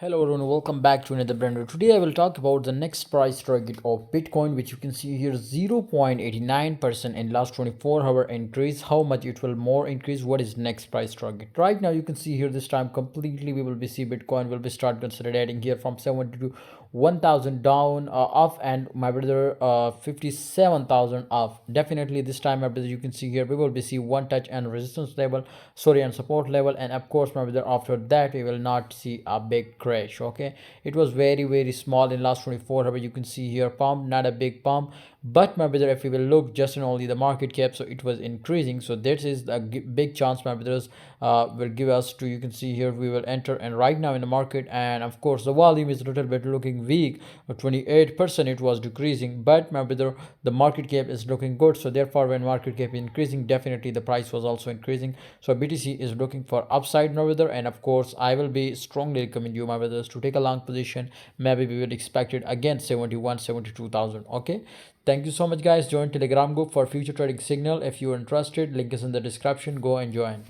Hello everyone, welcome back to another brand new. Today I will talk about the next price target of Bitcoin, which you can see here 0.89% in last 24-hour increase. How much it will more increase? What is next price target? Right now you can see here this time completely we will be see Bitcoin will be start consolidating here from 70 to 1000 down off, and my brother 57,000 off. Definitely this time my brother you can see here we will be see one touch and resistance level, sorry, and support level, and of course my brother after that we will not see a big crash. Okay, it was very small in last 24 hours. You can see here pump, not a big pump, but my brother if we will look just in only the market cap, so it was increasing. So this is a big chance my brothers will give us to, you can see here we will enter and right now in the market. And of course the volume is a little bit looking weak, 28% it was decreasing, but my brother the market cap is looking good. So therefore when market cap increasing, definitely the price was also increasing. So BTC is looking for upside my brother, and of course I will be strongly recommend you my brothers to take a long position. Maybe we will expect it again 71 72,000. Okay, thank you so much guys. Join Telegram group for future trading signal. If you are interested, link is in the description. Go and join.